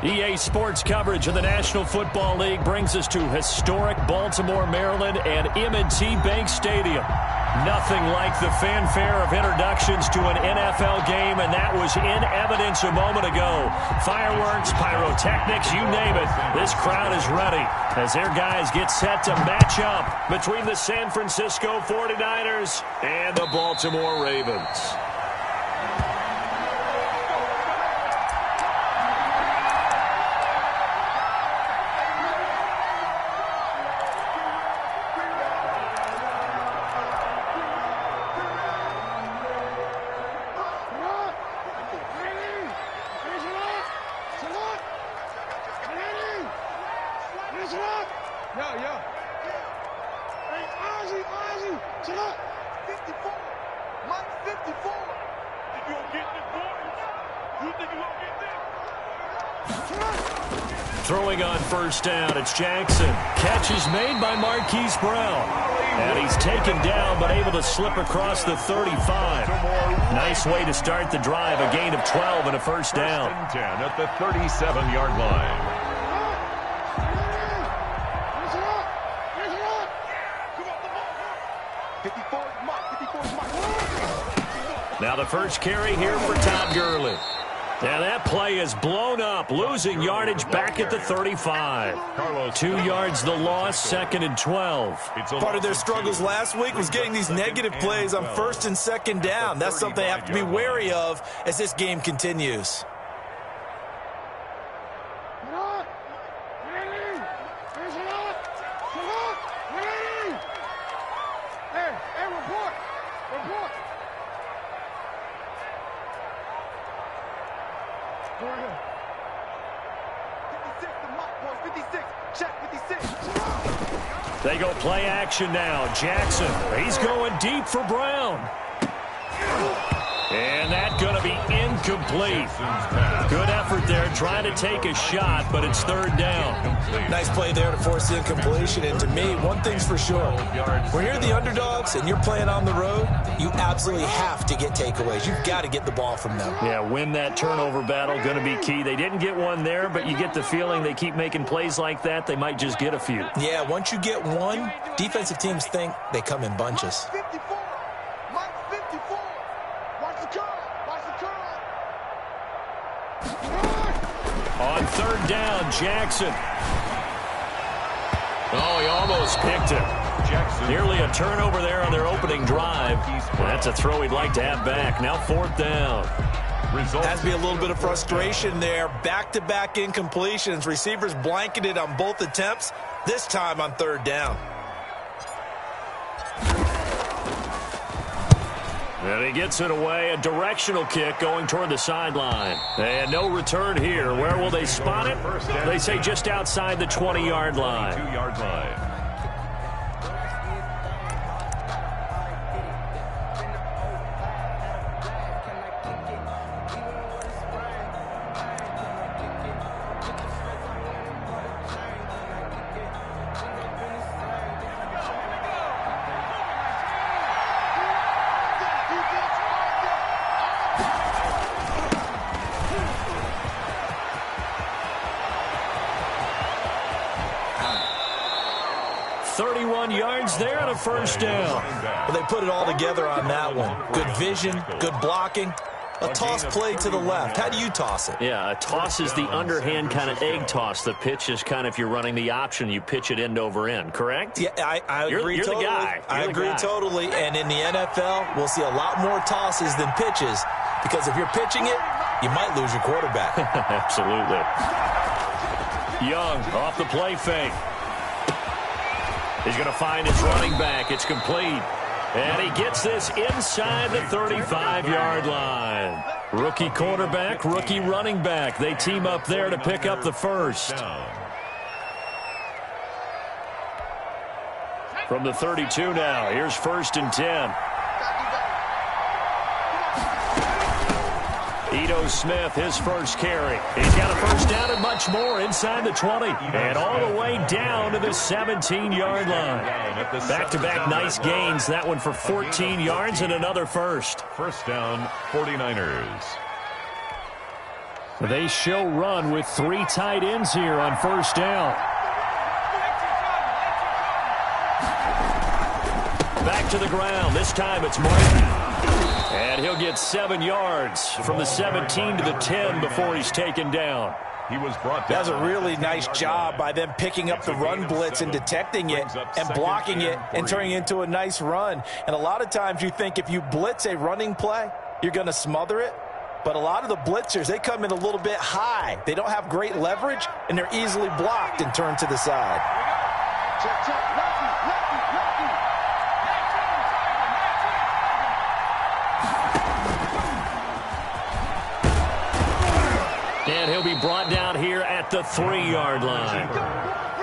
EA Sports coverage of the National Football League brings us to historic Baltimore, Maryland, and M&T Bank Stadium. Nothing like the fanfare of introductions to an NFL game, and that was in evidence a moment ago. Fireworks, pyrotechnics, you name it. This crowd is ready as their guys get set to match up between the San Francisco 49ers and the Baltimore Ravens. Throwing on first down, it's Jackson. Catch is made by Marquise Brown. And he's taken down, but able to slip across the 35. Nice way to start the drive, a gain of 12 and a first down. 10 at the 37-yard line. Now the first carry here for Todd Gurley. Now that play is blown up, losing yardage back at the 35. 2 yards the loss, 2nd and 12. Part of their struggles last week was getting these negative plays on 1st and 2nd down. That's something they have to be wary of as this game continues. They go play action now. Jackson, he's going deep for Brown. And that's going to be incomplete. Good effort there trying to take a shot, but it's 3rd down. Nice play there to force the incompletion. And to me, one thing's for sure. When you're the underdogs and you're playing on the road, you absolutely have to get takeaways. You've got to get the ball from them. Yeah, win that turnover battle, going to be key. They didn't get one there, but you get the feeling they keep making plays like that, they might just get a few. Yeah, once you get one, defensive teams think they come in bunches. On 3rd down, Jackson. Oh, he almost picked it. Nearly a turnover there on their opening drive. Well, that's a throw he'd like to have back. Now 4th down. Has to be a little bit of frustration there. Back-to-back incompletions. Receivers blanketed on both attempts, this time on 3rd down. And he gets it away. A directional kick going toward the sideline. And no return here. Where will they spot it? They say just outside the 20-yard line. 2-yard line. There on a first down. Well, they put it all together on that one. Good vision, good blocking. A toss play to the left. How do you toss it? Yeah, a toss is the underhand kind of egg toss. The pitch is kind of if you're running the option, you pitch it end over end, correct? Yeah, I agree you're totally. The guy. I agree totally. And in the NFL, we'll see a lot more tosses than pitches because if you're pitching it, you might lose your quarterback. Absolutely. Young off the play fake. He's going to find his running back. It's complete. And he gets this inside the 35-yard line. Rookie quarterback, rookie running back. They team up there to pick up the first. From the 32 now, here's 1st and 10. Ito Smith, his first carry. He's got a first down and much more inside the 20. And all the way down to the 17-yard line. Back-to-back nice gains. That one for 14 yards and another first. First down, 49ers. They show run with 3 tight ends here on first down. Back to the ground. This time it's Martin. And he'll get 7 yards from the 17 to the 10 before he's taken down. He was brought down. That's a really nice job by them picking up the run blitz and detecting it and blocking it and turning it into a nice run. And a lot of times you think if you blitz a running play, you're going to smother it. But a lot of the blitzers, they come in a little bit high. They don't have great leverage, and they're easily blocked and turned to the side. Check, check. And he'll be brought down here at the 3-yard line.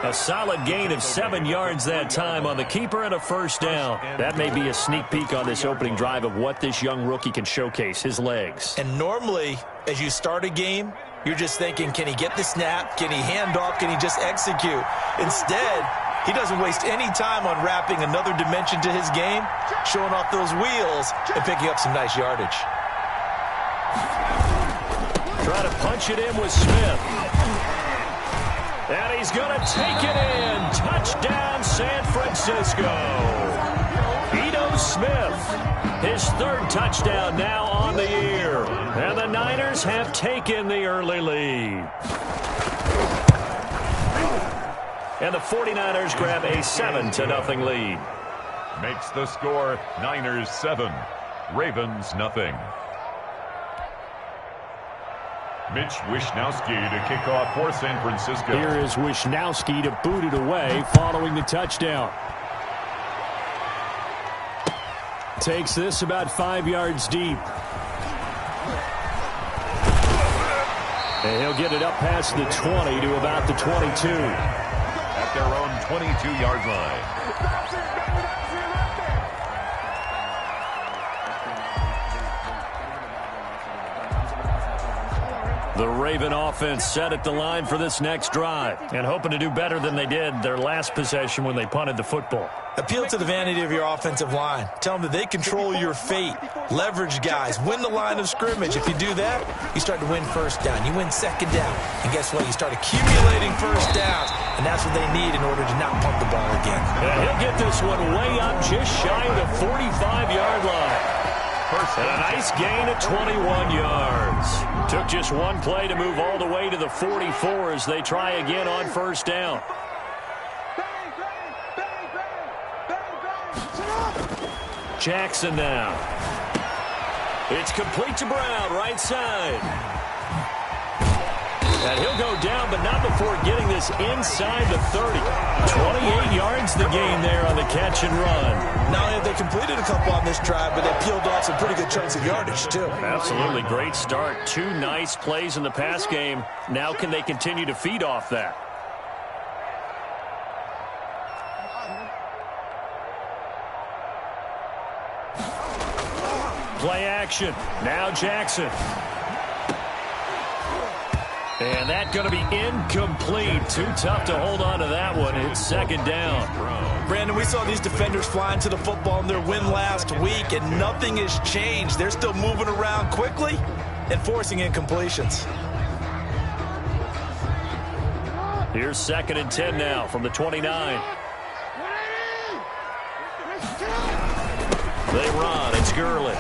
A solid gain of 7 yards that time on the keeper and a first down. That may be a sneak peek on this opening drive of what this young rookie can showcase, his legs. And normally, as you start a game, you're just thinking, can he get the snap? Can he hand off? Can he just execute? Instead, he doesn't waste any time on wrapping another dimension to his game, showing off those wheels, and picking up some nice yardage. Try to punch it in with Smith. And he's going to take it in. Touchdown, San Francisco. Ito Smith, his 3rd touchdown now on the year. And the Niners have taken the early lead. And the 49ers grab a 7-0 lead. Makes the score Niners 7, Ravens nothing. Mitch Wishnowsky to kick off for San Francisco. Here is Wishnowsky to boot it away following the touchdown. Takes this about 5 yards deep. And he'll get it up past the 20 to about the 22. At their own 22-yard line. The Raven offense set at the line for this next drive and hoping to do better than they did their last possession when they punted the football. Appeal to the vanity of your offensive line. Tell them that they control your fate. Leverage guys. Win the line of scrimmage. If you do that, you start to win first down. You win second down. And guess what? You start accumulating first downs. And that's what they need in order to not punt the ball again. And he'll get this one way up just shy of the 45-yard line. And a nice gain of 21 yards. Took just one play to move all the way to the 44 as they try again on first down. Jackson now. It's complete to Brown, right side. And he'll go down, but not before getting this inside the 30. 28 yards the gain there on the catch and run. Not only have they completed a couple on this drive, but they peeled off some pretty good chunks of yardage, too. Absolutely great start. 2 nice plays in the pass game. Now can they continue to feed off that? Play action. Now Jackson. And that's going to be incomplete. Too tough to hold on to that one. It's second down. Brandon, we saw these defenders flying to the football in their win last week, and nothing has changed. They're still moving around quickly and forcing incompletions. Here's 2nd and 10 now from the 29. They run. It's Gurley.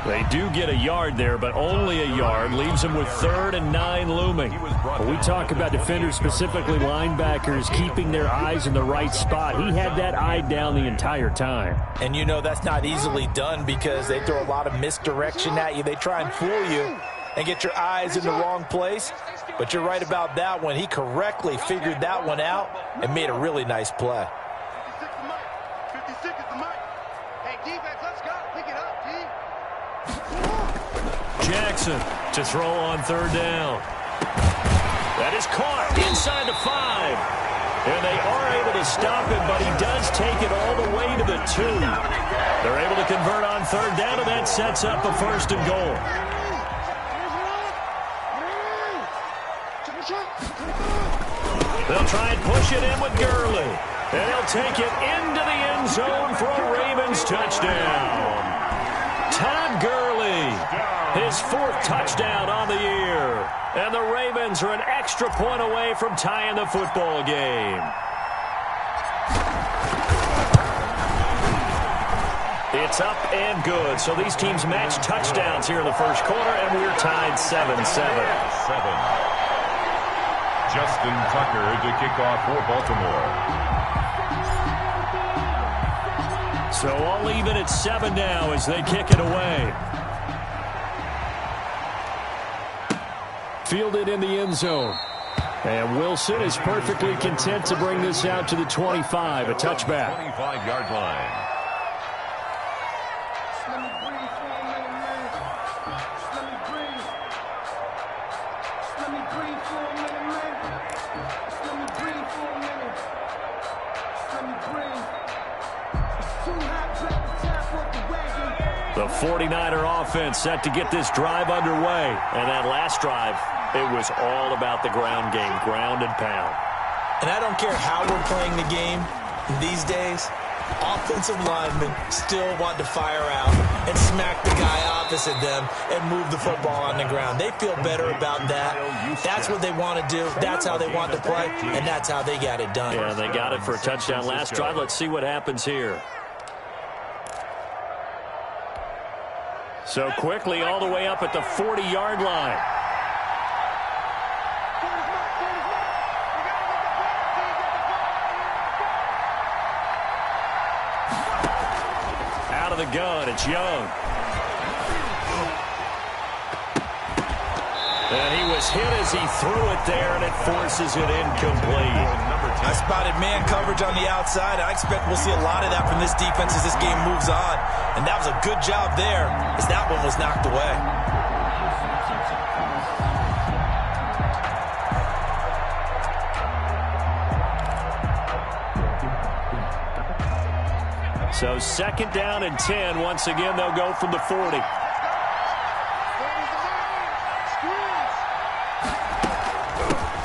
They do get a yard there, but only a yard. Leaves them with 3rd and 9 looming. When we talk about defenders, specifically linebackers, keeping their eyes in the right spot, he had that eye down the entire time. And you know that's not easily done because they throw a lot of misdirection at you. They try and fool you and get your eyes in the wrong place. But you're right about that one. He correctly figured that one out and made a really nice play. 56 is the mic. Hey, defense, let's go. Pick it up, G. Jackson to throw on 3rd down. That is caught inside the 5. And they are able to stop him, but he does take it all the way to the 2. They're able to convert on 3rd down, and that sets up a 1st and goal. They'll try and push it in with Gurley. And he'll take it into the end zone for a Ravens touchdown. Todd Gurley. His 4th touchdown on the year. And the Ravens are an extra point away from tying the football game. It's up and good. So these teams match touchdowns here in the first quarter, and we're tied 7-7. Justin Tucker to kick off for Baltimore. So all even at 7 now as they kick it away. Fielded in the end zone. And Wilson is perfectly content to bring this out to the 25, a touchback. 25-yard line. The 49er offense set to get this drive underway. And that last drive, it was all about the ground game, ground and pound. And I don't care how we're playing the game these days, offensive linemen still want to fire out and smack the guy opposite them and move the football on the ground. They feel better about that. That's what they want to do. That's how they want to play, and that's how they got it done. Yeah, they got it for a touchdown last drive. Let's see what happens here. So quickly all the way up at the 40-yard line. Out of the gun, it's Young. And he was hit as he threw it there, and it forces it incomplete. I spotted man coverage on the outside. I expect we'll see a lot of that from this defense as this game moves on. And that was a good job there as that one was knocked away. So 2nd down and 10. Once again, they'll go from the 40.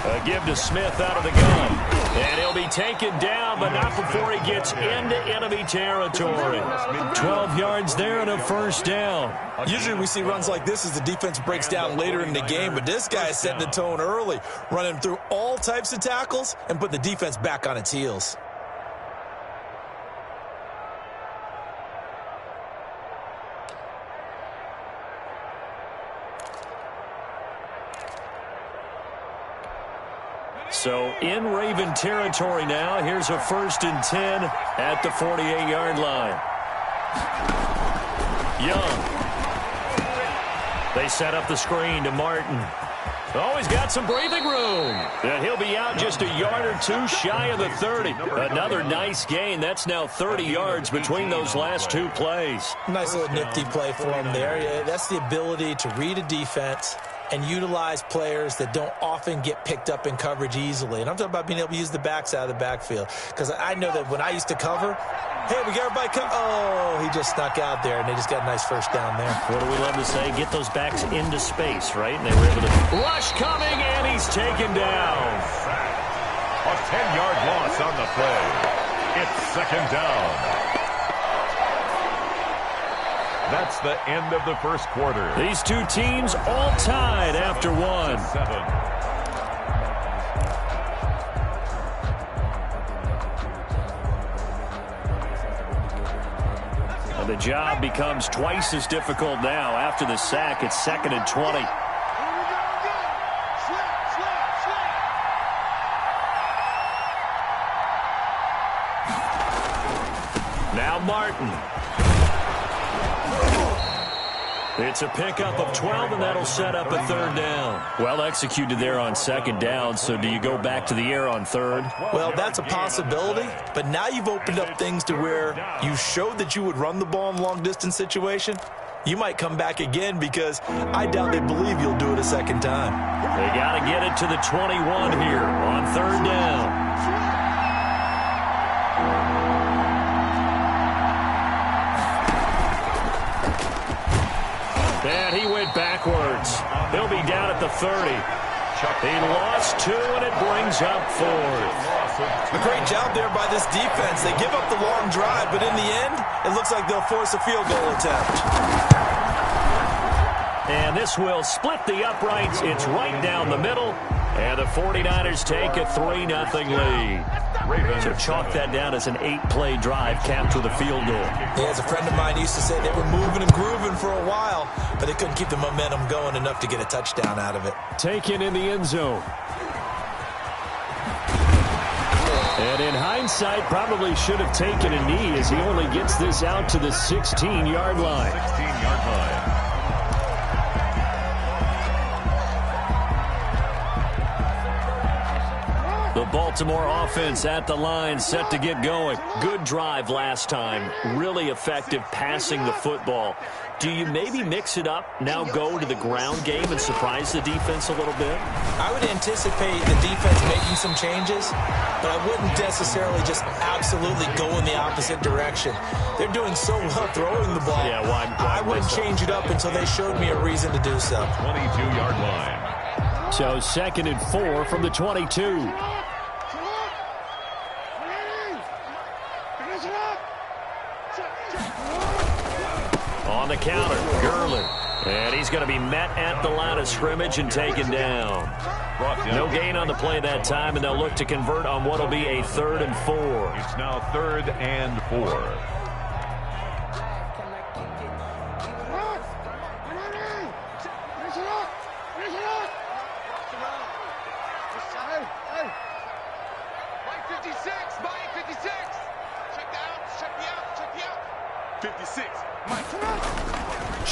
A give to Smith out of the gun. And he'll be taken down, but not before he gets into enemy territory. 12 yards there and a 1st down. Usually we see runs like this as the defense breaks down later in the game, but this guy is setting the tone early, running through all types of tackles and put the defense back on its heels. So in Raven territory now. Here's a 1st and 10 at the 48-yard line. Young. They set up the screen to Martin. Oh, he's got some breathing room. And he'll be out just a yard or two shy of the 30. Another nice gain. That's now 30 yards between those last 2 plays. Nice little nifty play for him there. Yeah, that's the ability to read a defense and utilize players that don't often get picked up in coverage easily. And I'm talking about being able to use the backs out of the backfield. Because I know that when I used to cover, hey, we got everybody come. Oh, he just snuck out there, and they just got a nice 1st down there. What do we love to say? Get those backs into space, right? And they were able to rush coming, and he's taken down. A 10-yard loss on the play. It's 2nd down. That's the end of the first quarter. These two teams all tied after 1. 7. And the job becomes twice as difficult now after the sack. It's 2nd and 20. Now Martin. It's a pickup of 12, and that'll set up a 3rd down. Well executed there on 2nd down, so do you go back to the air on 3rd? Well, that's a possibility, but now you've opened up things to where you showed that you would run the ball in a long-distance situation. You might come back again because I doubt they believe you'll do it a 2nd time. They got to get it to the 21 here on 3rd down. And he went backwards. He'll be down at the 30. He lost 2, and it brings up 4th. A great job there by this defense. They give up the long drive, but in the end, it looks like they'll force a field goal attempt. And this will split the uprights. It's right down the middle. And the 49ers take a 3-0 lead. So chalk that down as an 8-play drive capped with a field goal. Yeah, as a friend of mine used to say, they were moving and grooving for a while, but they couldn't keep the momentum going enough to get a touchdown out of it. Taken in the end zone. And in hindsight, probably should have taken a knee as he only gets this out to the 16-yard line. 16-yard line. The Baltimore offense at the line, set to get going. Good drive last time. Really effective passing the football. Do you maybe mix it up, now go to the ground game and surprise the defense a little bit? I would anticipate the defense making some changes, but I wouldn't necessarily just absolutely go in the opposite direction. They're doing so well throwing the ball. Yeah, why I wouldn't change it up until they showed me a reason to do so. 22-yard line. So 2nd and 4 from the 22. On the counter, Gurley. And he's going to be met at the line of scrimmage and taken down. No gain on the play that time, and they'll look to convert on what will be a 3rd and 4. It's now 3rd and 4.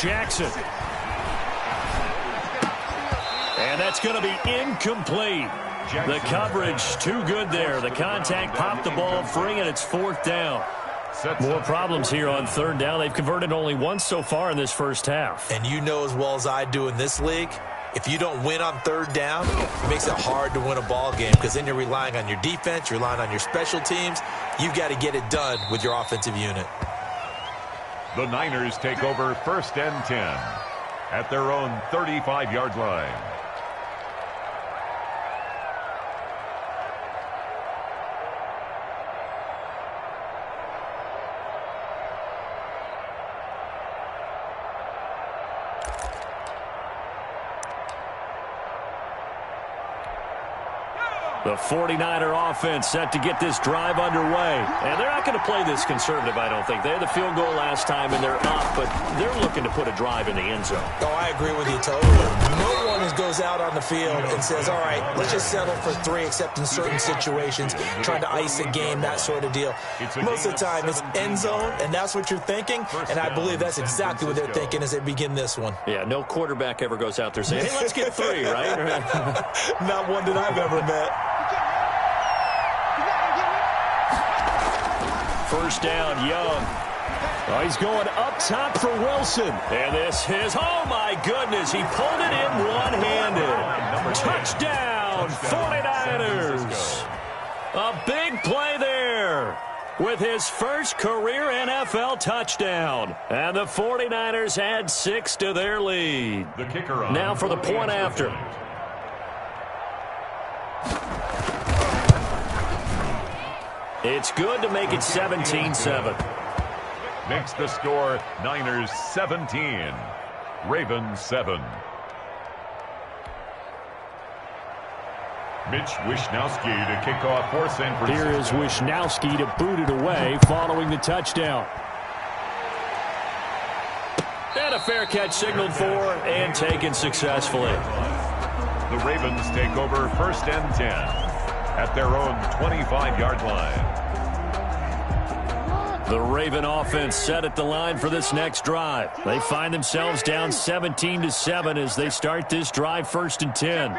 Jackson. And that's going to be incomplete. The coverage too good there. The contact popped the ball free, and it's 4th down. More problems here on 3rd down. They've converted only once so far in this first half. And you know as well as I do in this league, if you don't win on 3rd down, it makes it hard to win a ball game because then you're relying on your defense, you're relying on your special teams. You've got to get it done with your offensive unit. The Niners take over 1st and 10 at their own 35-yard line. The 49er offense set to get this drive underway. And they're not going to play this conservative, I don't think. They had the field goal last time, and they're up, but they're looking to put a drive in the end zone. Oh, I agree with you totally. No one goes out on the field and says, all right, let's just settle for 3, except in certain situations, trying to ice a game, that sort of deal. Most of the time, it's end zone, and that's what you're thinking, and I believe that's exactly what they're thinking as they begin this one. Yeah, no quarterback ever goes out there saying, hey, let's get 3, right? Not one that I've ever met. 1st down, Young. Oh, he's going up top for Wilson. And this is, oh my goodness, he pulled it in one-handed. Touchdown, 49ers. A big play there with his first career NFL touchdown. And the 49ers add 6 to their lead. The kicker on now for the point after. It's good to make it 17-7. Makes the score Niners 17, Ravens 7. Mitch Wishnowsky to kick off for San Francisco. Here is Wishnowsky to boot it away following the touchdown. And a fair catch signaled for and taken successfully. The Ravens take over 1st and 10 at their own 25-yard line. The Raven offense set at the line for this next drive. They find themselves down 17-7 as they start this drive 1st and 10.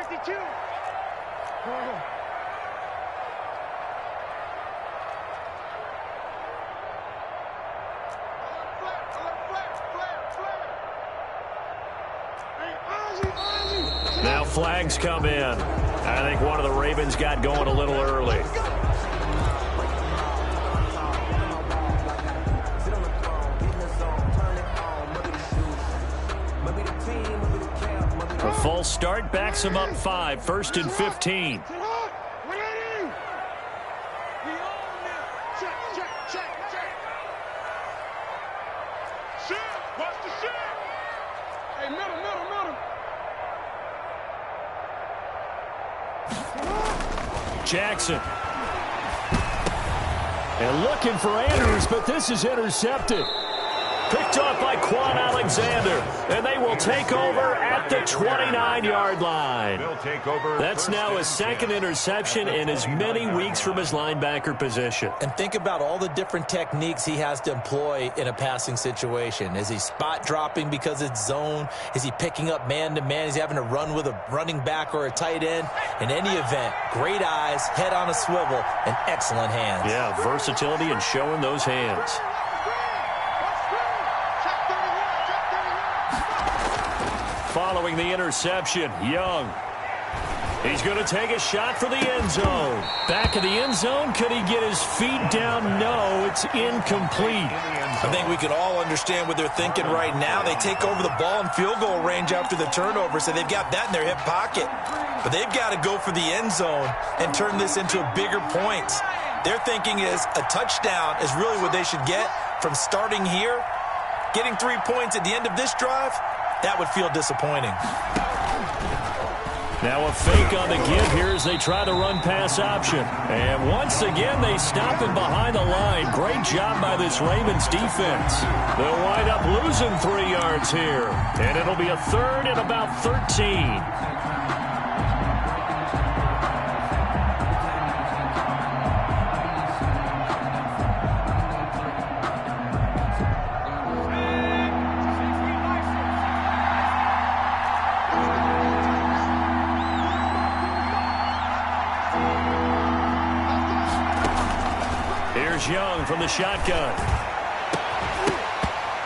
Now flags come in. I think one of the Ravens got going a little early. A false start backs him up 5, 1st and 15. Hey, middle. Jackson. And looking for Andrews, but this is intercepted. Picked off by Quan Alexander, and they will take over at the 29-yard line. That's now his second interception in as many weeks from his linebacker position. And think about all the different techniques he has to employ in a passing situation. Is he spot dropping because it's zone? Is he picking up man-to-man? Is he having to run with a running back or a tight end? In any event, great eyes, head on a swivel, and excellent hands. Yeah, versatility and showing those hands. Following the interception, Young. He's going to take a shot for the end zone. Back of the end zone. Could he get his feet down? No, it's incomplete. I think we can all understand what they're thinking right now. They take over the ball in field goal range after the turnover, so they've got that in their hip pocket. But they've got to go for the end zone and turn this into bigger points. Their thinking is a touchdown is really what they should get from starting here. Getting 3 points at the end of this drive, that would feel disappointing. Now a fake on the give here as they try to run pass option. And once again, they stop him behind the line. Great job by this Ravens defense. They'll wind up losing 3 yards here. And it'll be a third and about 13. Young from the shotgun.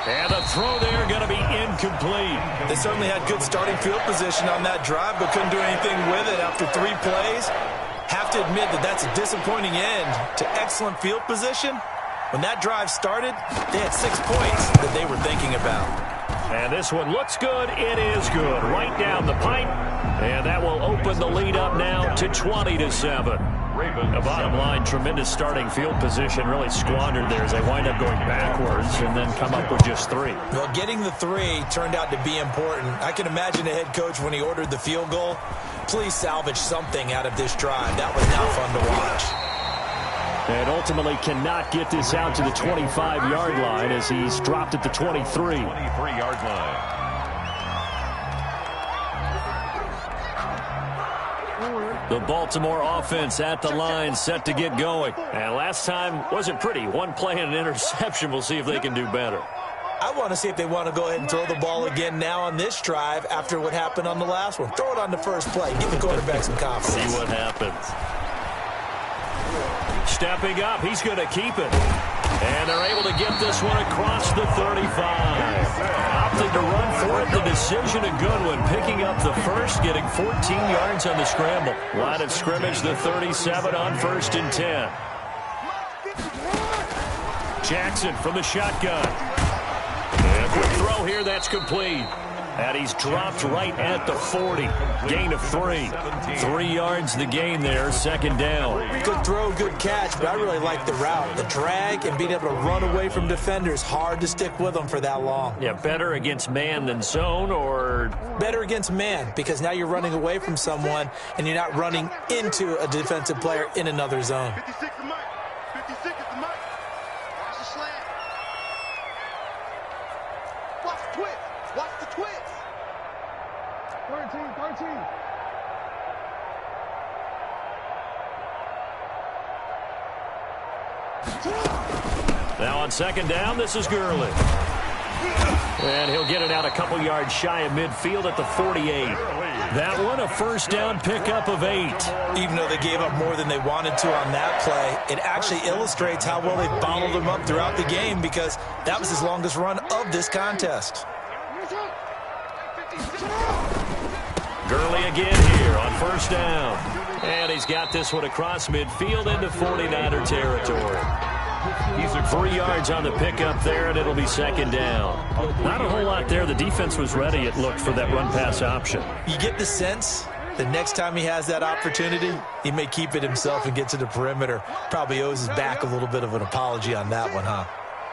And the throw there going to be incomplete. They certainly had good starting field position on that drive, but couldn't do anything with it after 3 plays. Have to admit that that's a disappointing end to excellent field position. When that drive started, they had 6 points that they were thinking about. And this one looks good. It is good. Right down the pipe. And that will open the lead up now to 20-7. The bottom line, tremendous starting field position, really squandered there as they wind up going backwards and then come up with just 3. Well, getting the 3 turned out to be important. I can imagine the head coach when he ordered the field goal. Please salvage something out of this drive. That was not fun to watch. And ultimately cannot get this out to the 25-yard line as he's dropped at the 23. 23-yard line. The Baltimore offense at the line, set to get going. And last time wasn't pretty. 1 play and an interception. We'll see if they can do better. I want to see if they want to go ahead and throw the ball again now on this drive after what happened on the last one. Throw it on the first play. Give the quarterback some confidence. See what happens. Stepping up, he's going to keep it. And they're able to get this one across the 35. Opting to run for it. The decision, a good one. Picking up the first, getting 14 yards on the scramble. Line of scrimmage, the 37 on 1st and 10. Jackson from the shotgun. And a quick throw here, that's complete. And he's dropped right at the 40. Gain of 3. 3 yards the gain there, 2nd down. Good throw, good catch, but I really like the route. The drag and being able to run away from defenders. Hard to stick with them for that long. Yeah, better against man than zone, or? Better against man, because now you're running away from someone and you're not running into a defensive player in another zone. 56 is Mike. 56 is the Mike. Watch the slant. Watch the twist. Watch the twist. 13. Now on 2nd down, this is Gurley. And he'll get it out a couple yards shy of midfield at the 48. That one, a 1st down pickup of 8. Even though they gave up more than they wanted to on that play, it actually illustrates how well they bottled him up throughout the game, because that was his longest run of this contest. Gurley again here on 1st down. And he's got this one across midfield into 49er territory. He's 3 yards on the pickup there, and it'll be 2nd down. Not a whole lot there. The defense was ready, it looked, for that run-pass option. You get the sense the next time he has that opportunity, he may keep it himself and get to the perimeter. Probably owes his back a little bit of an apology on that one, huh?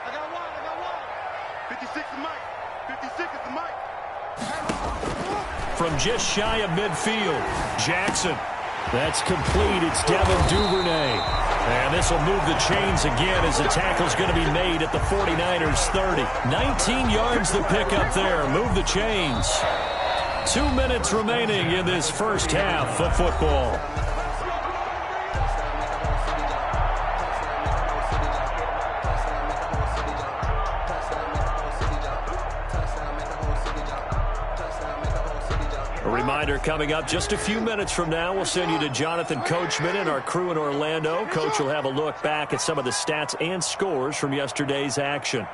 I got one. 56 is Mike. 56 is the Mike. From just shy of midfield, Jackson. That's complete. It's Devin Duvernay. And this will move the chains again as the tackle's going to be made at the 49ers 30. 19 yards the pickup there. Move the chains. 2 minutes remaining in this first half of football. Reminder coming up just a few minutes from now. We'll send you to Jonathan Coachman and our crew in Orlando. Coach will have a look back at some of the stats and scores from yesterday's action.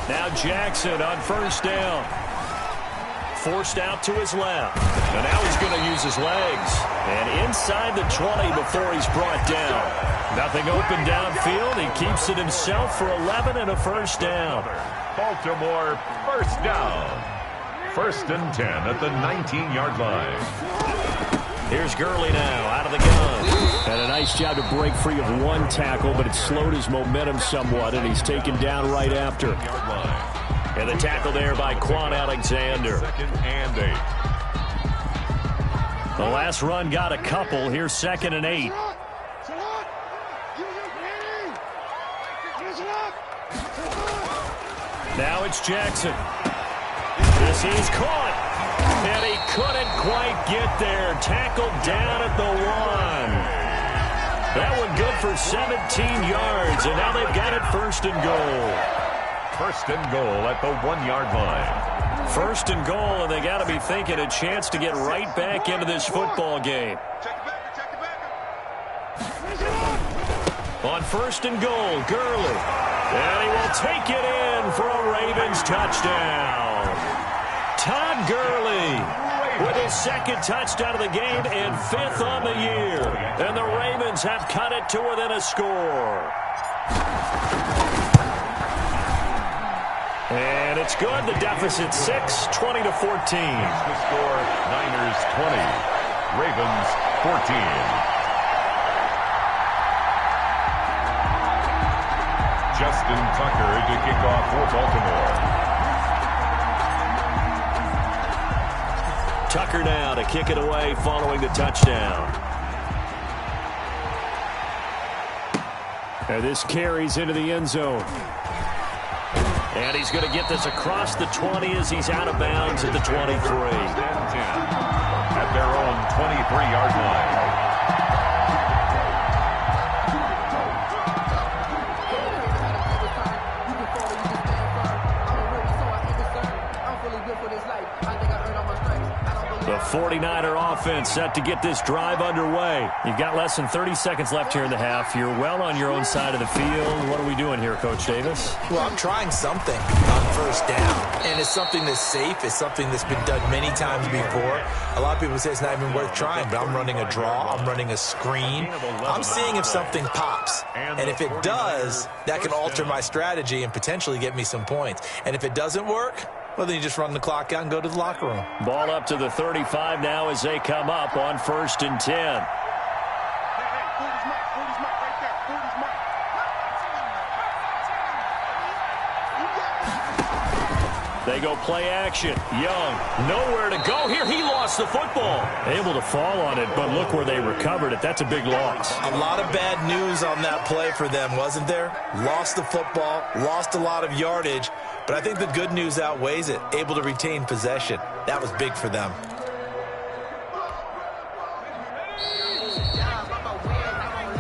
Now Jackson on first down. Forced out to his left. And now he's going to use his legs. And inside the 20 before he's brought down. Nothing open downfield. He keeps it himself for 11 and a first down. Baltimore first down. 1st and 10 at the 19-yard line. Here's Gurley now out of the gun. And a nice job to break free of one tackle, but it slowed his momentum somewhat, and he's taken down right after. And the tackle there by Quan Alexander. 2nd and 8. The last run got a couple. Here's 2nd and 8. Now it's Jackson. This is caught. And he couldn't quite get there. Tackled down at the 1. That one good for 17 yards. And now they've got it 1st and goal. 1st and goal at the 1-yard line. 1st and goal, and they got to be thinking a chance to get right back into this football game. On 1st and goal, Gurley. And he will take it in for a Ravens touchdown. Todd Gurley with his 2nd touchdown of the game and 5th on the year. And the Ravens have cut it to within a score. And it's good. The deficit 6, 20-14. The score, Niners 20, Ravens 14. Justin Tucker to kick off for Baltimore. Tucker now to kick it away following the touchdown. And this carries into the end zone. And he's going to get this across the 20 as he's out of bounds at the 23. 1st and 10 at their own 23-yard line. The 49er offense set to get this drive underway. You've got less than 30 seconds left here in the half. You're well on your own side of the field. What are we doing here, Coach Davis? Well, I'm trying something on 1st down. And it's something that's safe. It's something that's been done many times before. A lot of people say it's not even worth trying, but I'm running a draw. I'm running a screen. I'm seeing if something pops. And if it does, that can alter my strategy and potentially get me some points. And if it doesn't work, well, then you just run the clock out and go to the locker room. Ball up to the 35 now as they come up on 1st and 10. They go play action. Young, nowhere to go here. He lost the football. Able to fall on it, but look where they recovered it. That's a big loss. A lot of bad news on that play for them, wasn't there? Lost the football, lost a lot of yardage, but I think the good news outweighs it. Able to retain possession. That was big for them.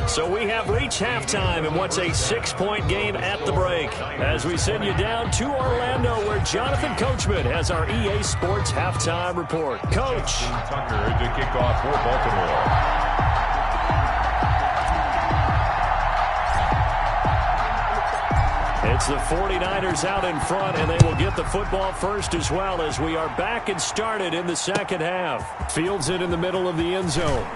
So we have reached halftime in what's a 6-point game at the break. As we send you down to Orlando, where Jonathan Coachman has our EA Sports halftime report. Coach. Tucker to kick off for Baltimore. It's the 49ers out in front, and they will get the football first as well as we are back and started in the second half. Fields it in the middle of the end zone.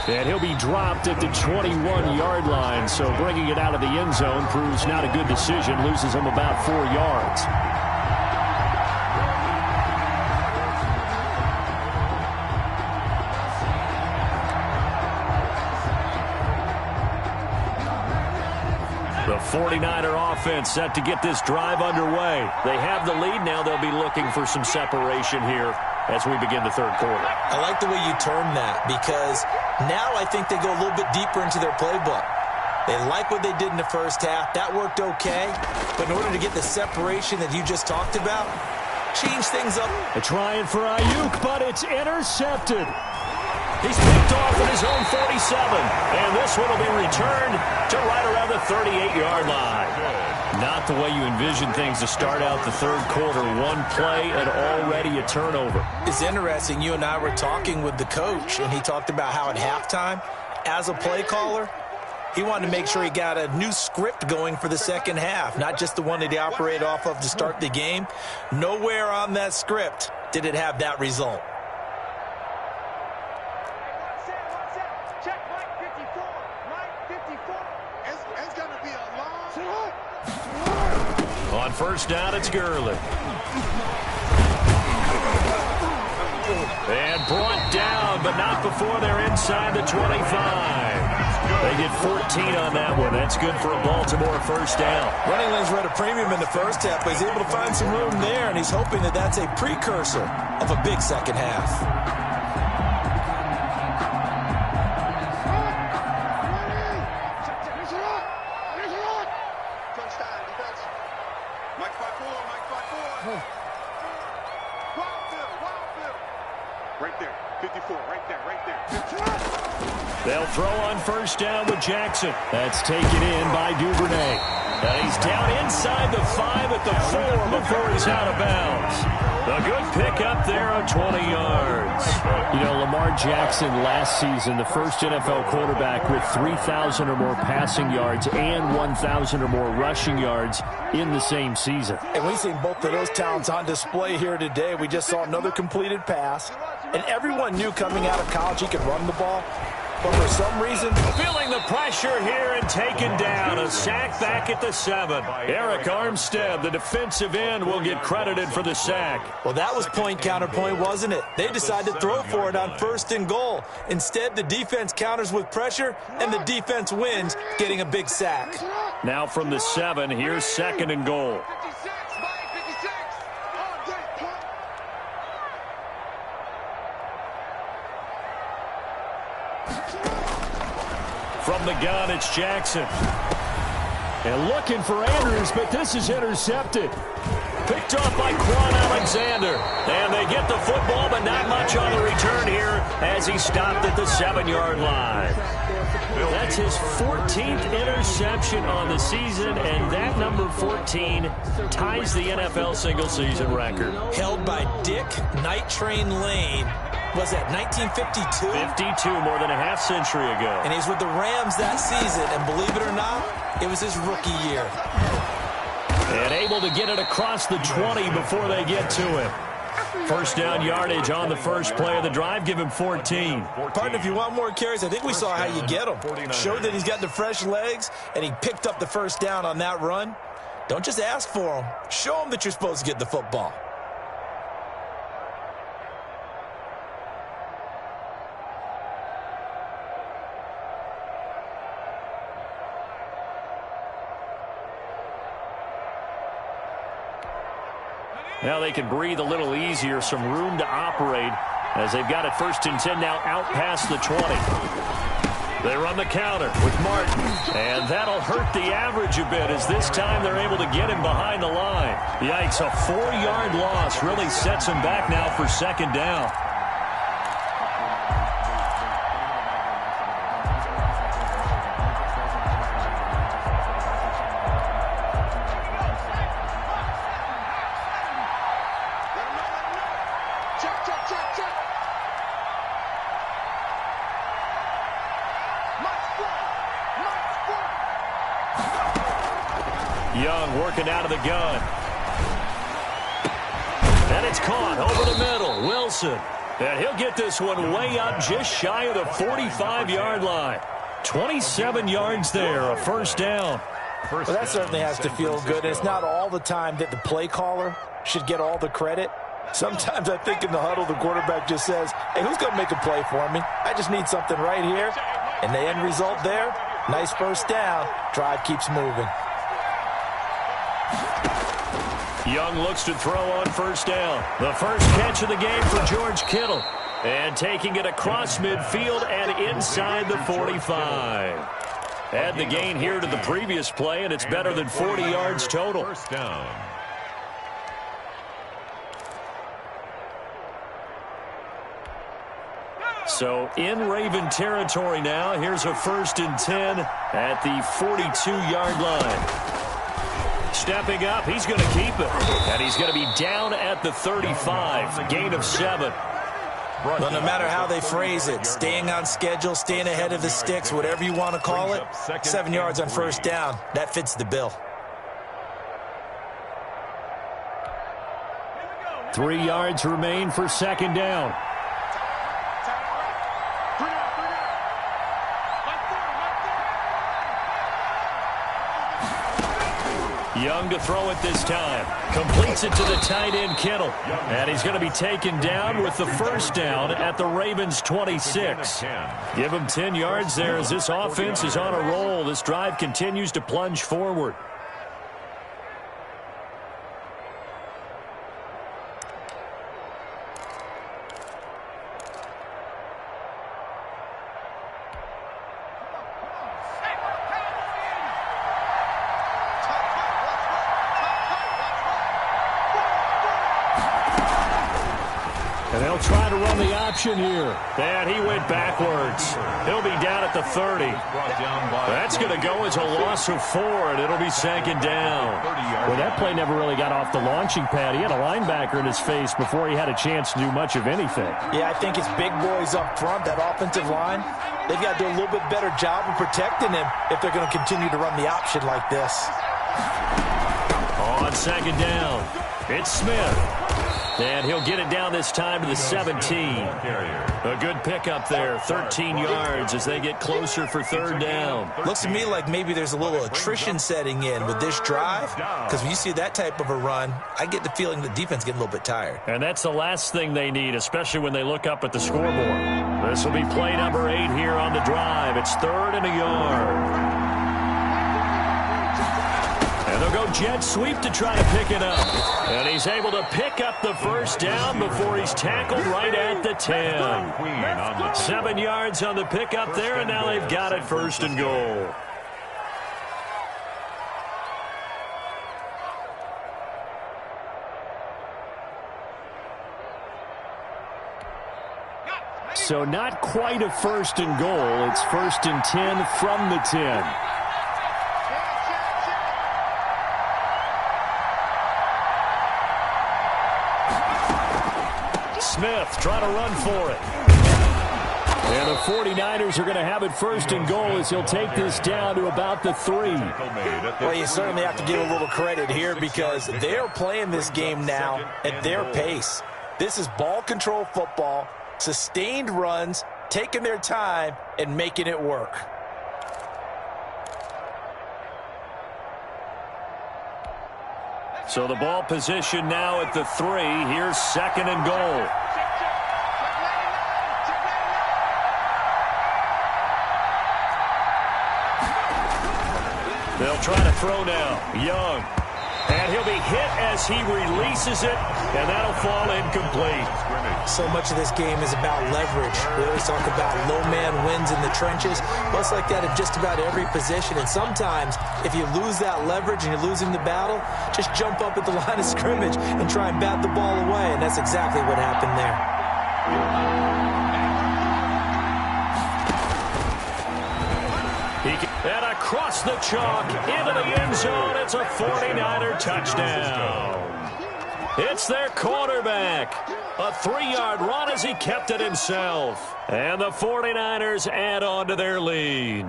And he'll be dropped at the 21-yard line, so bringing it out of the end zone proves not a good decision, loses him about 4 yards. 49er offense set to get this drive underway. They have the lead. Now they'll be looking for some separation here as we begin the third quarter. I like the way you term that, because now I think they go a little bit deeper into their playbook. They like what they did in the first half. That worked okay. But in order to get the separation that you just talked about, change things up. They're trying for Ayuk, but it's intercepted. He's picked off at his own 47, and this one will be returned to right around the 38-yard line. Not the way you envision things to start out the third quarter. One play and already a turnover. It's interesting. You and I were talking with the coach, and he talked about how at halftime, as a play caller, he wanted to make sure he got a new script going for the second half, not just the one that he operated off of to start the game. Nowhere on that script did it have that result. Check Mike 54. Mike 54. It's going to be a long... On first down, it's Gurley. And brought down, but not before they're inside the 25. They get 14 on that one. That's good for a Baltimore first down. Running lanes were at a premium in the first half, but he's able to find some room there, and he's hoping that that's a precursor of a big second half. Touchdown, defense. Mike 5-4, Mike 5-4. Wild. Right there, 54, right there. They'll throw on first down with Jackson. That's taken in by Duvernay. And he's down inside the 5 at the 4 before he's out of bounds. A good pickup there on 20 yards. You know, Lamar Jackson last season, the first NFL quarterback with 3,000 or more passing yards and 1,000 or more rushing yards in the same season. And we've seen both of those talents on display here today. We just saw another completed pass. And everyone knew coming out of college he could run the ball. But for some reason, feeling the pressure here and taken down. A sack back at the 7. Eric Armstead, the defensive end, will get credited for the sack. well, that was point counterpoint, wasn't it? They decided to throw for it on first and goal. Instead, the defense counters with pressure, and the defense wins, getting a big sack. Now from the 7, here's second and goal. 56, Mike 56. Oh, good punt. From the gun, it's Jackson. And looking for Andrews, but this is intercepted. Picked off by Quan Alexander. And they get the football, but not much on the return here as he stopped at the 7-yard line. That's his 14th interception on the season, and that number 14 ties the NFL single-season record. Held by Dick Night Train Lane. Was that 1952? 52, more than a half-century ago. And he's with the Rams that season, and believe it or not, it was his rookie year. And able to get it across the 20 before they get to him. First down yardage on the first play of the drive. Give him 14. Partner, if you want more carries, I think we saw how you get him. Showed that he's got the fresh legs, and he picked up the first down on that run. Don't just ask for him. Show him that you're supposed to get the football. Now they can breathe a little easier, some room to operate as they've got it first and 10 now out past the 20. They run the counter with Martin, and that'll hurt the average a bit as this time they're able to get him behind the line. Yikes, a 4-yard loss really sets him back now for second down. Young working out of the gun. And it's caught over the middle. Wilson. And he'll get this one way up just shy of the 45-yard line. 27 yards there, a first down. Well, that certainly has to feel good. It's not all the time that the play caller should get all the credit. Sometimes I think in the huddle, the quarterback just says, hey, who's going to make a play for me? I just need something right here. And the end result there, nice first down. Drive keeps moving. Young looks to throw on first down. The first catch of the game for George Kittle. And taking it across midfield and inside the 45. Add the gain here to the previous play, and it's better than 40 yards total. First down. So in Raven territory now. Here's a 1st and 10 at the 42-yard line. Stepping up, he's going to keep it. And he's going to be down at the 35. Gain of 7. Well, no matter how they phrase it, staying on schedule, staying ahead of the sticks, whatever you want to call it, 7 yards on first down, that fits the bill. 3 yards remain for 2nd down. Young to throw it this time. Completes it to the tight end, Kittle. And he's going to be taken down with the first down at the Ravens' 26. Give him 10 yards there as this offense is on a roll. This drive continues to plunge forward. And they'll try to run the option here. And he went backwards. He'll be down at the 30. That's going to go as a loss of 4, and it'll be 2nd down. Well, that play never really got off the launching pad. He had a linebacker in his face before he had a chance to do much of anything. Yeah, I think it's big boys up front, that offensive line. They've got to do a little bit better job of protecting him if they're going to continue to run the option like this. On 2nd down, it's Smith. And he'll get it down this time to the 17. A good pickup there, 13 yards as they get closer for 3rd down. Looks to me like maybe there's a little attrition setting in with this drive, because when you see that type of a run, I get the feeling the defense getting a little bit tired. And that's the last thing they need, especially when they look up at the scoreboard. This will be play number 8 here on the drive. It's 3rd and a yard. And they'll go jet sweep to try to pick it up. And he's able to pick up the first down before he's tackled right at the 10. 7 yards on the pickup there, and now they've got it 1st and goal. So not quite a 1st and goal. It's 1st and 10 from the 10. Smith trying to run for it. And the 49ers are going to have it 1st and goal as he'll take this down to about the 3. Well, you certainly have to give a little credit here because they're playing this game now at their pace. This is ball control football, sustained runs, taking their time, and making it work. So the ball position now at the 3. Here's 2nd and goal. They'll try to throw now. Young. And he'll be hit as he releases it, and that'll fall incomplete. So much of this game is about leverage. We always talk about low man wins in the trenches. Well, it's like that in just about every position. And sometimes, if you lose that leverage and you're losing the battle, just jump up at the line of scrimmage and try and bat the ball away. And that's exactly what happened there. And across the chalk, into the end zone, it's a 49er touchdown. It's their quarterback. A 3-yard run as he kept it himself. And the 49ers add on to their lead.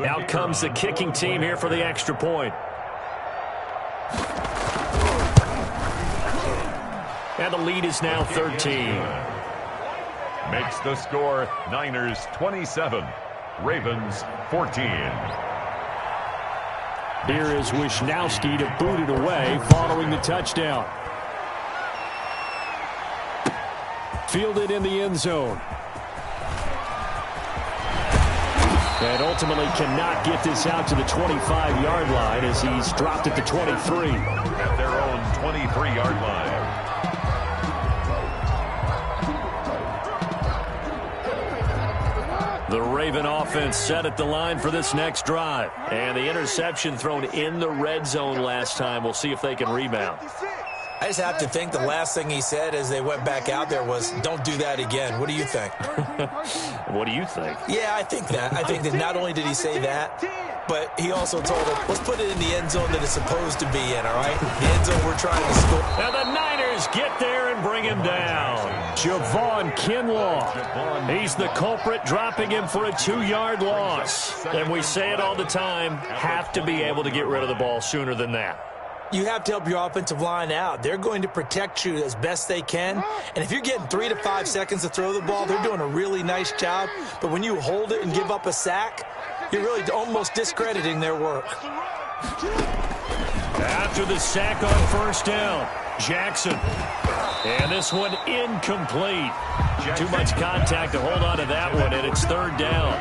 Out comes the kicking team here for the extra point. And the lead is now 13. Makes the score Niners 27, Ravens 14. Here is Wisnowski to boot it away following the touchdown. Fielded in the end zone. And ultimately cannot get this out to the 25-yard line as he's dropped at the 23. At their own 23-yard line. The Raven offense set at the line for this next drive. And the interception thrown in the red zone last time. We'll see if they can rebound. I just have to think the last thing he said as they went back out there was, don't do that again. What do you think? What do you think? Yeah, I think that. I think that not only did he say that, but he also told them, let's put it in the end zone that it's supposed to be in, all right? The end zone we're trying to score. Now the Niners get there and bring him down. Javon Kinlaw. He's the culprit, dropping him for a 2-yard loss. And we say it all the time, have to be able to get rid of the ball sooner than that. You have to help your offensive line out. They're going to protect you as best they can. And if you're getting 3 to 5 seconds to throw the ball, they're doing a really nice job. But when you hold it and give up a sack, you're really almost discrediting their work. After the sack on first down, Jackson. And this one incomplete. Too much contact to hold on to that one, and it's third down.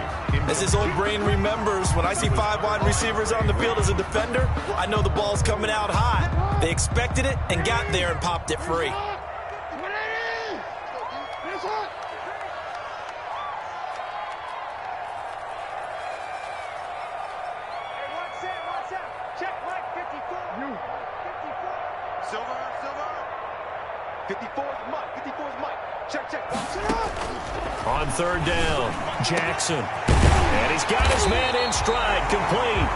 As his old brain remembers, when I see 5 wide receivers on the field as a defender, I know the ball's coming out high. They expected it and got there and popped it free. On third down, Jackson. And he's got his man in stride, complete.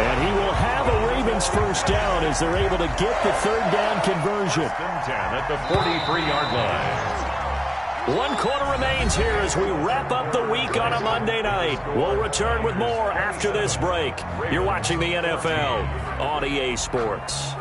And he will have a Ravens first down as they're able to get the third down conversion. 10 at the 43-yard line. 1 quarter remains here as we wrap up the week on a Monday night. We'll return with more after this break. You're watching the NFL on EA Sports.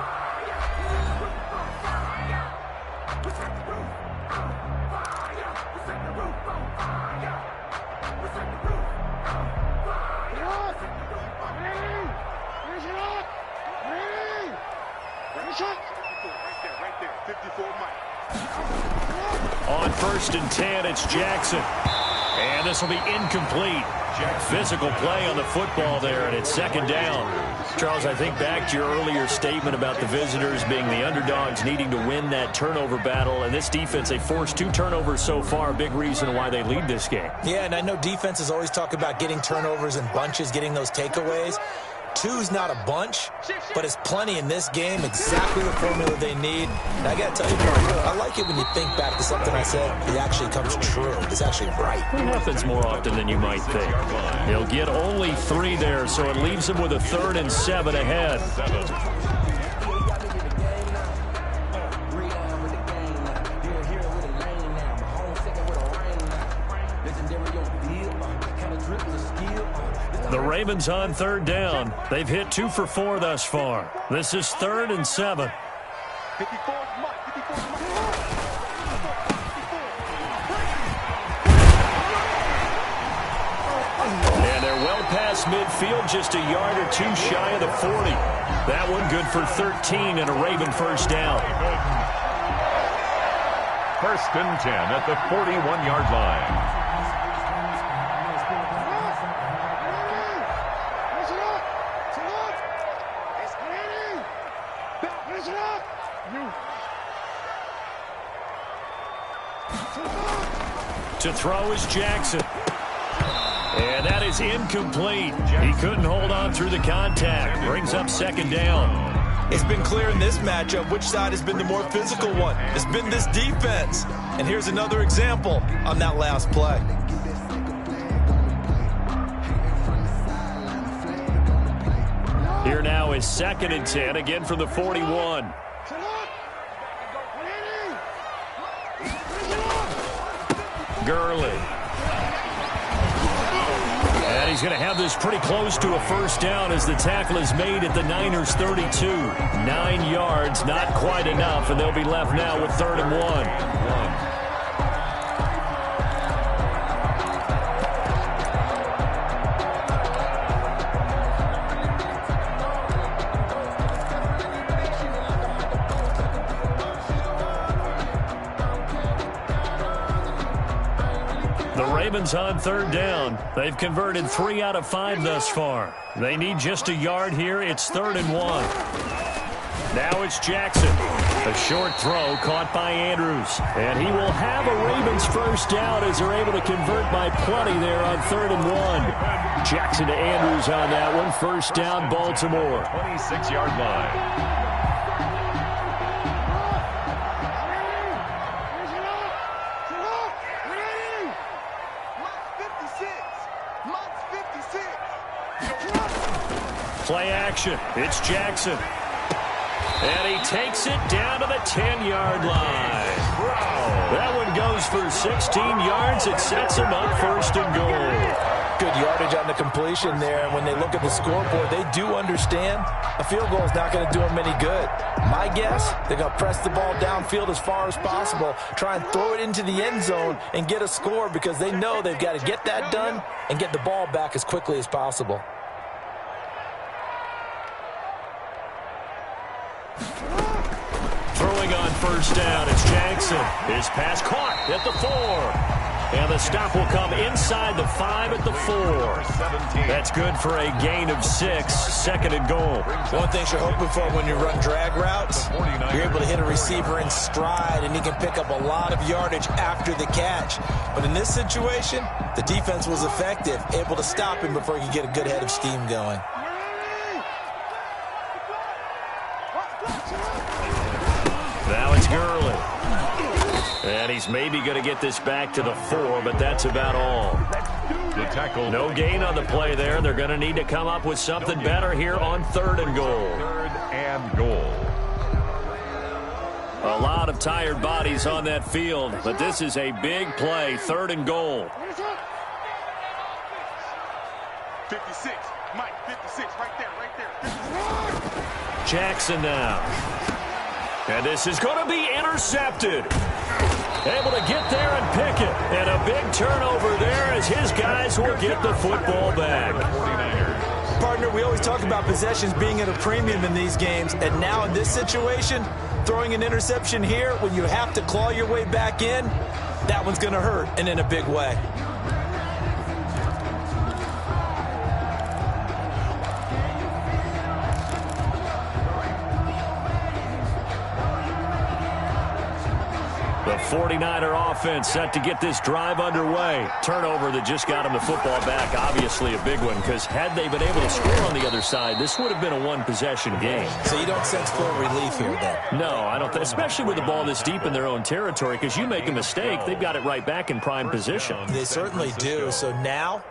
On first and 10, it's Jackson. And this will be incomplete. Physical play on the football there, and it's second down. Charles, I think back to your earlier statement about the visitors being the underdogs needing to win that turnover battle. And this defense, they forced 2 turnovers so far, a big reason why they lead this game. Yeah, and I know defenses always talk about getting turnovers in bunches, getting those takeaways. 2's not a bunch, but it's plenty in this game, exactly the formula they need. And I got to tell you, I like it when you think back to something I said. It actually comes true. It's actually right. It happens more often than you might think. He'll get only 3 there, so it leaves him with a 3rd and 7 ahead. The Ravens on third down. They've hit 2 for 4 thus far. This is 3rd and 7. And they're well past midfield, just a yard or 2 shy of the 40. That one good for 13 and a Raven first down. First and 10 at the 41-yard line. To throw is Jackson. And that is incomplete. He couldn't hold on through the contact. Brings up second down. It's been clear in this matchup which side has been the more physical one. It's been this defense. And here's another example on that last play. Here now is 2nd and 10, again from the 41. Gurley. And he's going to have this pretty close to a first down as the tackle is made at the Niners' 32. 9 yards, not quite enough, and they'll be left now with 3rd and 1. Ravens on third down. They've converted 3 out of 5 thus far. They need just a yard here. It's 3rd and 1. Now it's Jackson. A short throw caught by Andrews. And he will have a Ravens first down as they're able to convert by plenty there on 3rd and 1. Jackson to Andrews on that one. First down, Baltimore. 26-yard line. Play action. It's Jackson. And he takes it down to the 10-yard line. That one goes for 16 yards. It sets him up 1st and goal. Good yardage on the completion there. And when they look at the scoreboard, they do understand a field goal is not going to do them any good. My guess, they're going to press the ball downfield as far as possible, try and throw it into the end zone and get a score because they know they've got to get that done and get the ball back as quickly as possible. Throwing on first down, it's Jackson. His pass caught at the 4. And the stop will come inside the 5 at the 4. That's good for a gain of 6, 2nd and goal. One thing you're hoping for when you run drag routes, you're able to hit a receiver in stride, and he can pick up a lot of yardage after the catch. But in this situation, the defense was effective, able to stop him before he could get a good head of steam going. Now it's Gurley. And he's maybe going to get this back to the 4, but that's about all. The tackle. No gain on the play there. They're going to need to come up with something better here on 3rd and goal. 3rd and goal. A lot of tired bodies on that field, but this is a big play. 3rd and goal. 56. Mike, 56. Right there. 56. Jackson now. And this is going to be intercepted. Able to get there and pick it. And a big turnover there as his guys will get the football back. Partner, we always talk about possessions being at a premium in these games. And now in this situation, throwing an interception here when you have to claw your way back in, that one's going to hurt, and in a big way. The 49er offense set to get this drive underway. Turnover that just got him the football back. Obviously a big one, because had they been able to score on the other side, this would have been a one-possession game. So you don't sense full relief here, then? No, I don't. Especially with the ball this deep in their own territory, because you make a mistake, they've got it right back in prime position. They certainly do. So now,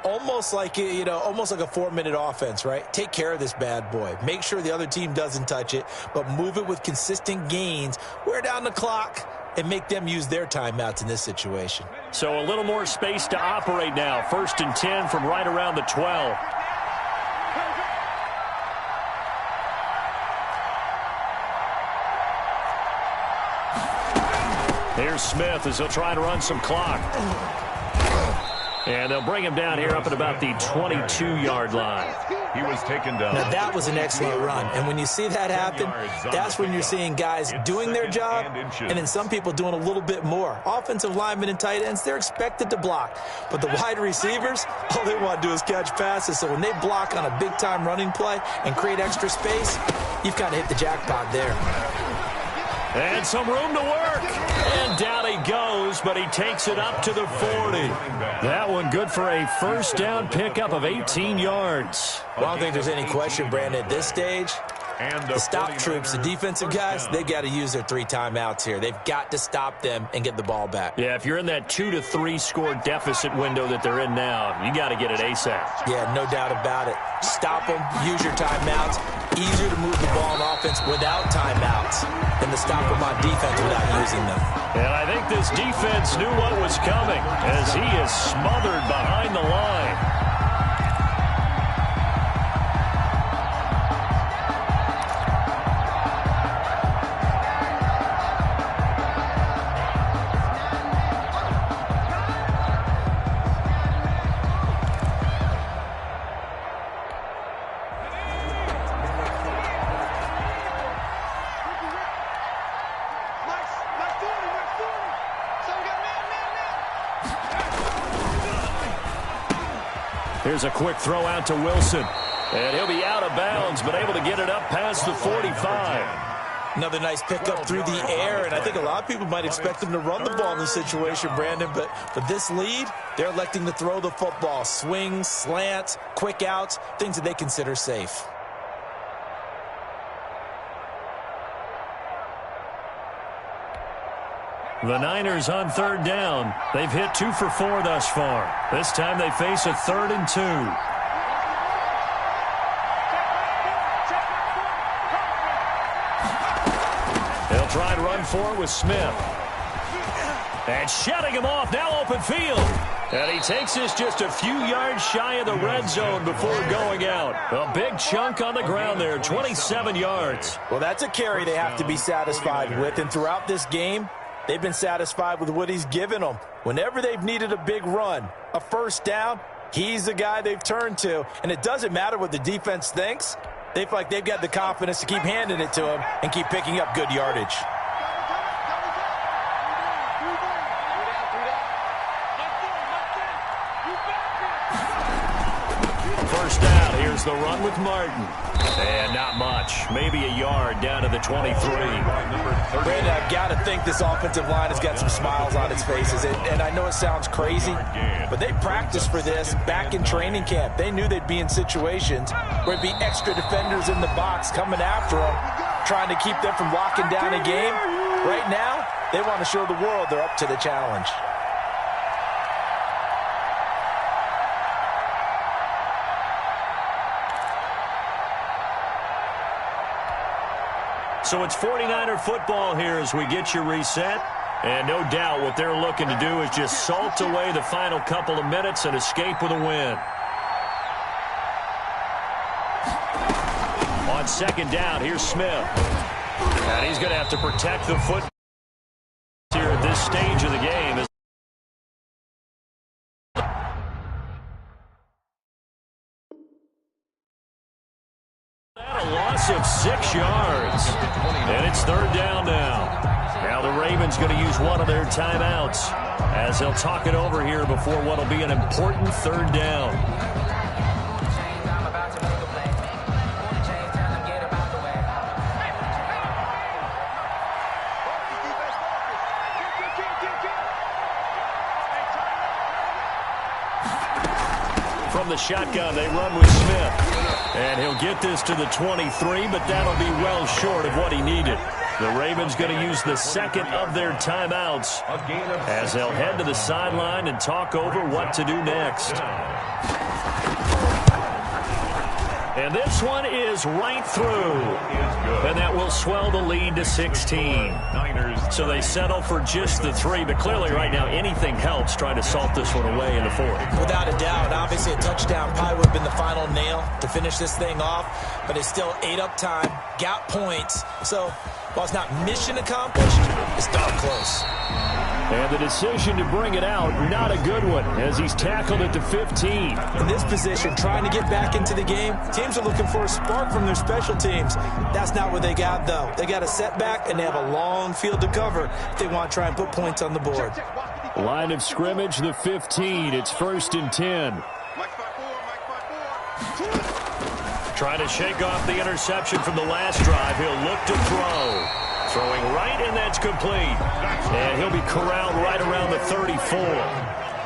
almost like a 4-minute offense, right? Take care of this bad boy. Make sure the other team doesn't touch it, but move it with consistent gains. Wear down the clock and make them use their timeouts in this situation. So a little more space to operate now. 1st and 10 from right around the 12. Here's Smith as he'll try to run some clock. And they'll bring him down here up at about the 22-yard line. He was taken down. Now, that was an excellent run. And when you see that happen, that's when you're seeing guys doing their job and then some people doing a little bit more. Offensive linemen and tight ends, they're expected to block. But the wide receivers, all they want to do is catch passes. So when they block on a big-time running play and create extra space, you've kind of hit the jackpot there. And some room to work. And down he goes, but he takes it up to the 40. That one good for a first down pickup of 18 yards. Well, I don't think there's any question, Brandon, at this stage. The stop troops, the defensive guys, they've got to use their 3 timeouts here. They've got to stop them and get the ball back. Yeah, if you're in that 2 to 3 score deficit window that they're in now, you got to get it ASAP. Yeah, no doubt about it. Stop them, use your timeouts. Easier to move the ball on offense without timeouts than to stop them on defense without using them. And I think this defense knew what was coming as he is smothered behind the line. Here's a quick throw out to Wilson. And he'll be out of bounds, but able to get it up past the 45. Another nice pickup through the air, and I think a lot of people might expect them to run the ball in this situation, Brandon, but for this lead, they're electing to throw the football. Swings, slants, quick outs, things that they consider safe. The Niners on third down. They've hit 2 for 4 thus far. This time they face a 3rd and 2. They'll try to run for it with Smith. And shutting him off, now open field. And he takes this just a few yards shy of the red zone before going out. A big chunk on the ground there, 27 yards. Well, that's a carry they have to be satisfied with. And throughout this game, they've been satisfied with what he's given them. Whenever they've needed a big run, a first down, he's the guy they've turned to. And it doesn't matter what the defense thinks. They feel like they've got the confidence to keep handing it to him and keep picking up good yardage. First down, here's the run with Martin. And not much, maybe a yard down to the 23. Brandon, I've got to think this offensive line has got some smiles on its faces. And I know it sounds crazy, but they practiced for this back in training camp. They knew they'd be in situations where it'd be extra defenders in the box coming after them, trying to keep them from locking down a game. Right now, they want to show the world they're up to the challenge. So it's 49er football here as we get you reset. And no doubt what they're looking to do is just salt away the final couple of minutes and escape with a win. On second down, here's Smith. And he's going to have to protect the foot here at this stage of the game. A loss of 6 yards. And it's third down now. Now the Ravens going to use one of their timeouts as they'll talk it over here before what will be an important third down. From the shotgun, they run with Smith. And he'll get this to the 23, but that'll be well short of what he needed. The Ravens going to use the second of their timeouts as they'll head to the sideline and talk over what to do next. And this one is right through. And that will swell the lead to 16. So they settle for just the 3, but clearly right now anything helps trying to salt this one away in the 4th. Without a doubt, obviously a touchdown probably would have been the final nail to finish this thing off, but it's still ate up time, got points. So while it's not mission accomplished, it's darn close. And the decision to bring it out, not a good one, as he's tackled at the 15. In this position, trying to get back into the game, teams are looking for a spark from their special teams. That's not what they got, though. They got a setback, and they have a long field to cover if they want to try and put points on the board. Line of scrimmage, the 15. It's 1st and 10. Trying to shake off the interception from the last drive. He'll look to throw. Throwing right, and that's complete. And he'll be corralled right around the 34.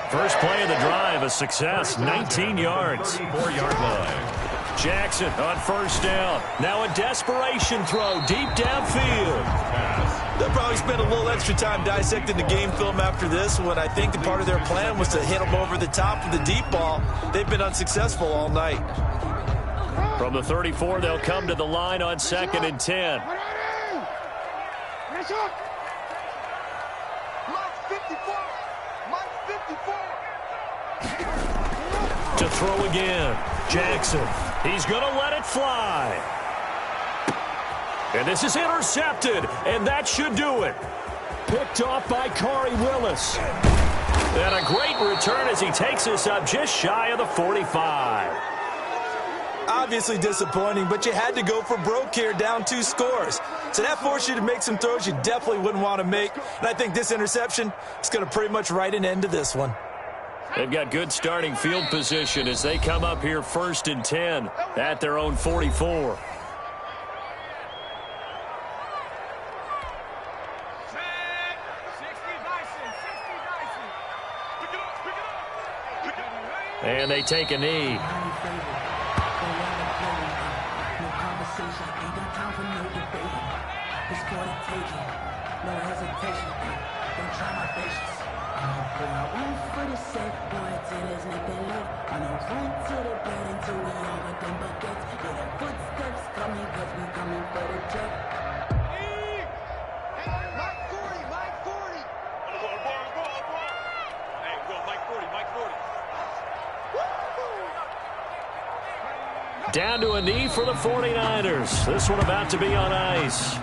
First play of the drive, a success, 19 yards. 34-yard line. Jackson on first down. Now a desperation throw deep downfield. They'll probably spend a little extra time dissecting the game film after this one. I think the part of their plan was to hit them over the top of the deep ball. They've been unsuccessful all night. From the 34, they'll come to the line on 2nd and 10. To throw again, Jackson. He's going to let it fly. And this is intercepted, and that should do it. Picked off by Corey Willis. And a great return as he takes this up just shy of the 45. Obviously disappointing, but you had to go for broke here, down 2 scores. So that forced you to make some throws you definitely wouldn't want to make. And I think this interception is going to pretty much write an end to this one. They've got good starting field position as they come up here 1st and 10 at their own 44. And they take a knee. Down to a knee for the 49ers. This one about to be on ice.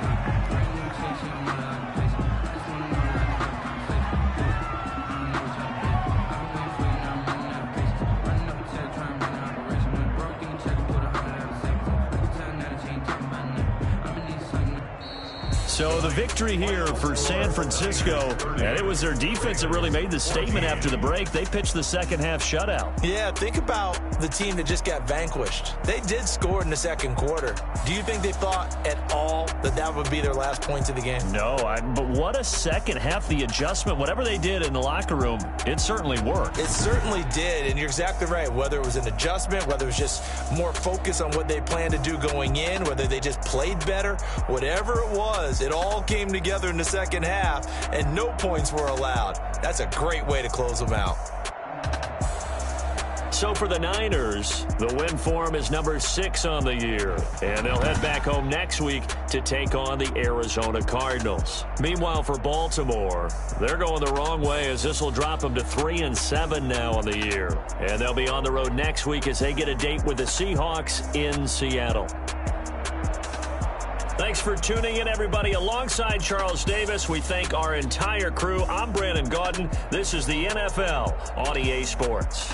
So the victory here for San Francisco, and it was their defense that really made the statement after the break. They pitched the second-half shutout. Yeah, think about the team that just got vanquished. They did score in the second quarter. Do you think they thought at all that that would be their last points of the game? No, but what a second half. The adjustment, whatever they did in the locker room, it certainly worked. It certainly did, and you're exactly right. Whether it was an adjustment, whether it was just more focus on what they planned to do going in, whether they just played better, whatever it was, it all came together in the second half, and no points were allowed. That's a great way to close them out. So for the Niners, the win for them is number 6 on the year. And they'll head back home next week to take on the Arizona Cardinals. Meanwhile, for Baltimore, they're going the wrong way as this will drop them to 3-7 now on the year. And they'll be on the road next week as they get a date with the Seahawks in Seattle. Thanks for tuning in, everybody. Alongside Charles Davis, we thank our entire crew. I'm Brandon Gaudin. This is the NFL on EA Sports.